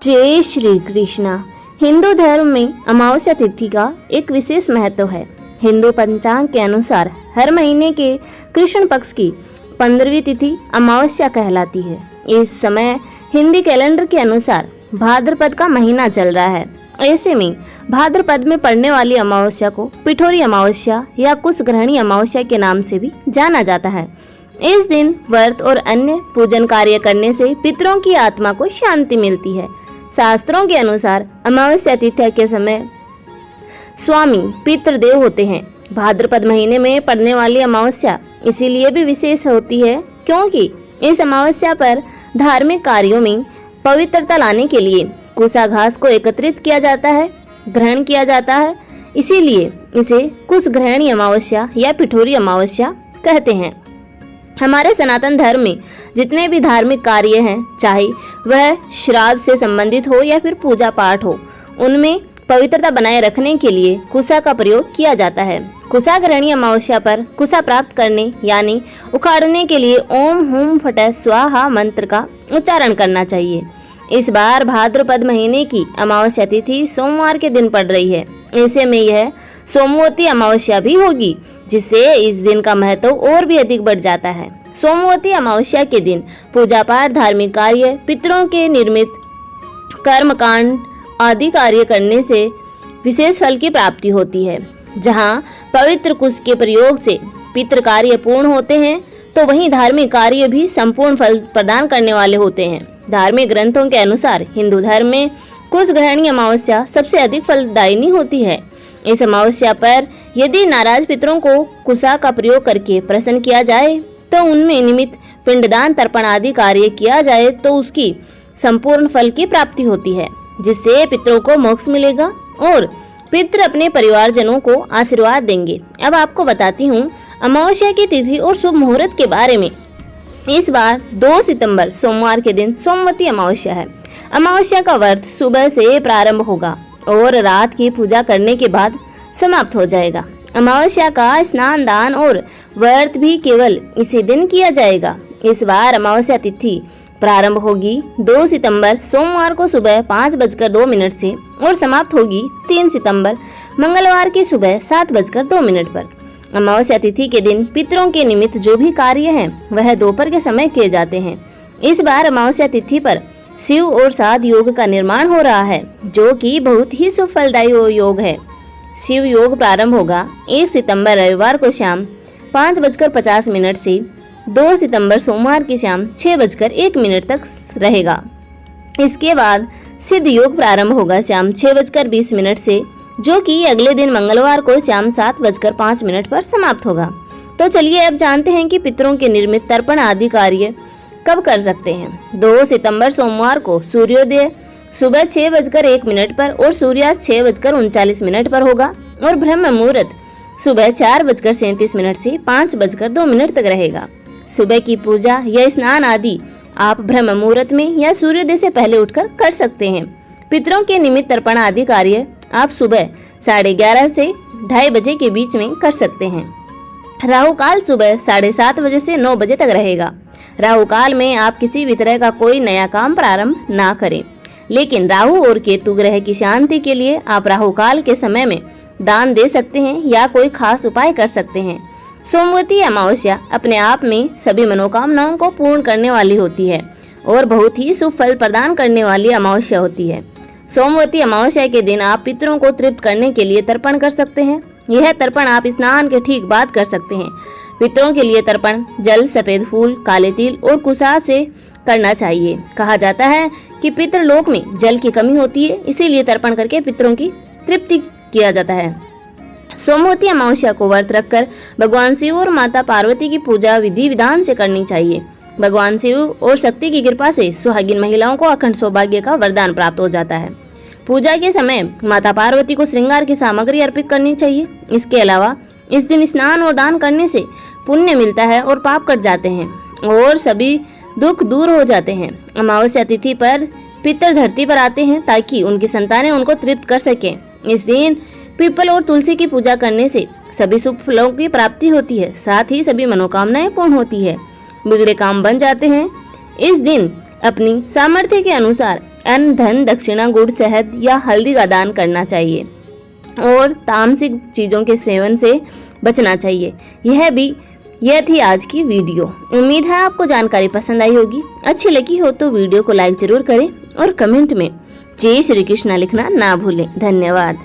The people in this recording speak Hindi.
जय श्री कृष्णा। हिंदू धर्म में अमावस्या तिथि का एक विशेष महत्व है। हिंदू पंचांग के अनुसार हर महीने के कृष्ण पक्ष की 15वीं तिथि अमावस्या कहलाती है। इस समय हिंदी कैलेंडर के अनुसार भाद्रपद का महीना चल रहा है। ऐसे में भाद्रपद में पड़ने वाली अमावस्या को पिठोरी अमावस्या या कुश ग्रहणी अमावस्या के नाम से भी जाना जाता है। इस दिन व्रत और अन्य पूजन कार्य करने से पितरों की आत्मा को शांति मिलती है। शास्त्रों के अनुसार अमावस्या तिथि के समय स्वामी पितृदेव होते हैं। भाद्रपद महीने में पड़ने वाली अमावस्या इसीलिए भी विशेष होती है क्योंकि इस अमावस्या पर धार्मिक कार्यों में पवित्रता लाने के लिए कुशा घास को एकत्रित किया जाता है, ग्रहण किया जाता है। इसीलिए इसे कुश ग्रहणी अमावस्या या पिठोरी अमावस्या कहते हैं। हमारे सनातन धर्म में जितने भी धार्मिक कार्य हैं, चाहे वह श्राद्ध से संबंधित हो या फिर पूजा पाठ हो, उनमें पवित्रता बनाए रखने के लिए कुशा का प्रयोग किया जाता है। कुशा ग्रहणी अमावस्या पर कुशा प्राप्त करने यानी उखाड़ने के लिए ओम हुम फट स्वाहा मंत्र का उच्चारण करना चाहिए। इस बार भाद्रपद महीने की अमावस्या तिथि सोमवार के दिन पड़ रही है। ऐसे में यह सोमवती अमावस्या भी होगी, जिससे इस दिन का महत्व और भी अधिक बढ़ जाता है। सोमवती अमावस्या के दिन पूजा पाठ, धार्मिक कार्य, पितरों के निर्मित कर्मकांड आदि कार्य करने से विशेष फल की प्राप्ति होती है। जहाँ पवित्र कुश के प्रयोग से पितृ कार्य पूर्ण होते हैं, तो वहीं धार्मिक कार्य भी संपूर्ण फल प्रदान करने वाले होते हैं। धार्मिक ग्रंथों के अनुसार हिंदू धर्म में कुश ग्रहणी अमावस्या सबसे अधिक फलदायिनी होती है। इस अमावस्या पर यदि नाराज पितरों को कुशा का प्रयोग करके प्रसन्न किया जाए, तो उनमें निमित्त पिंडदान, तर्पण आदि कार्य किया जाए तो उसकी संपूर्ण फल की प्राप्ति होती है, जिससे पितरों को मोक्ष मिलेगा और पितृ अपने परिवारजनों को आशीर्वाद देंगे। अब आपको बताती हूँ अमावस्या की तिथि और शुभ मुहूर्त के बारे में। इस बार 2 सितंबर सोमवार के दिन सोमवती अमावस्या है। अमावस्या का व्रत सुबह से प्रारंभ होगा और रात की पूजा करने के बाद समाप्त हो जाएगा। अमावस्या का स्नान, दान और व्रत भी केवल इसी दिन किया जाएगा। इस बार अमावस्या तिथि प्रारंभ होगी 2 सितंबर सोमवार को सुबह 5:02 से और समाप्त होगी 3 सितंबर मंगलवार की सुबह 7:02 पर। अमावस्या तिथि के दिन पितरों के निमित्त जो भी कार्य हैं वह दोपहर के समय किए जाते हैं। इस बार अमावस्या तिथि पर शिव और साध योग का निर्माण हो रहा है, जो कि बहुत ही शुभ फलदायी योग है। शिव योग प्रारंभ होगा 1 सितंबर रविवार को शाम 5:50 से 2 सितंबर सोमवार की शाम 6:01 तक रहेगा। इसके बाद सिद्ध योग प्रारंभ होगा शाम 6:20 से, जो कि अगले दिन मंगलवार को शाम 7:05 पर समाप्त होगा। तो चलिए अब जानते हैं कि पितरों के निर्मित तर्पण आदि कार्य कब कर सकते हैं। 2 सितंबर सोमवार को सूर्योदय सुबह 6:01 पर और सूर्यास्त 6:39 पर होगा और ब्रह्म मुहूर्त सुबह 4:37 से 5:02 तक रहेगा। सुबह की पूजा या स्नान आदि आप ब्रह्म मुहूर्त में या सूर्योदय से पहले उठकर कर सकते हैं। पितरों के निमित्त तर्पण आदि कार्य आप सुबह 11:30 से 2:30 बजे के बीच में कर सकते हैं। राहु काल सुबह 7:30 बजे से 9 बजे तक रहेगा। राहु काल में आप किसी भी तरह का कोई नया काम प्रारंभ ना करें, लेकिन राहु और केतु ग्रह की शांति के लिए आप राहु काल के समय में दान दे सकते हैं या कोई खास उपाय कर सकते हैं। सोमवती अमावस्या अपने आप में सभी मनोकामनाओं को पूर्ण करने वाली होती है और बहुत ही शुभ फल प्रदान करने वाली अमावस्या होती है। सोमवती अमावस्या के दिन आप पितरों को तृप्त करने के लिए तर्पण कर सकते हैं। यह तर्पण आप स्नान के ठीक बाद कर सकते हैं। पितरों के लिए तर्पण जल, सफेद फूल, काले तिल और कुशा से करना चाहिए। कहा जाता है कि पितृलोक में जल की कमी होती है, इसीलिए तर्पण करके पितरों की तृप्ति किया जाता है। सोमवती अमावस्या को व्रत रखकर भगवान शिव और माता पार्वती की पूजा विधि विधान से करनी चाहिए। भगवान शिव और शक्ति की कृपा से सुहागिन महिलाओं को अखंड सौभाग्य का वरदान प्राप्त हो जाता है। पूजा के समय माता पार्वती को श्रृंगार की सामग्री अर्पित करनी चाहिए। इसके अलावा इस दिन स्नान और दान करने से पुण्य मिलता है और पाप कट जाते हैं और सभी दुख दूर हो जाते हैं। अमावस्या तिथि पर पितर धरती पर आते हैं ताकि उनकी संतानें उनको तृप्त कर सकें। इस दिन पीपल और तुलसी की पूजा करने से सभी शुभ फलों की प्राप्ति होती है, साथ ही सभी मनोकामनाएं पूर्ण होती है, बिगड़े काम बन जाते हैं। इस दिन अपनी सामर्थ्य के अनुसार अन्न, धन, दक्षिणा, गुड़, शहद या हल्दी का दान करना चाहिए और तामसिक चीज़ों के सेवन से बचना चाहिए। यह थी आज की वीडियो। उम्मीद है आपको जानकारी पसंद आई होगी। अच्छी लगी हो तो वीडियो को लाइक जरूर करें और कमेंट में जय श्री कृष्णा लिखना ना भूलें। धन्यवाद।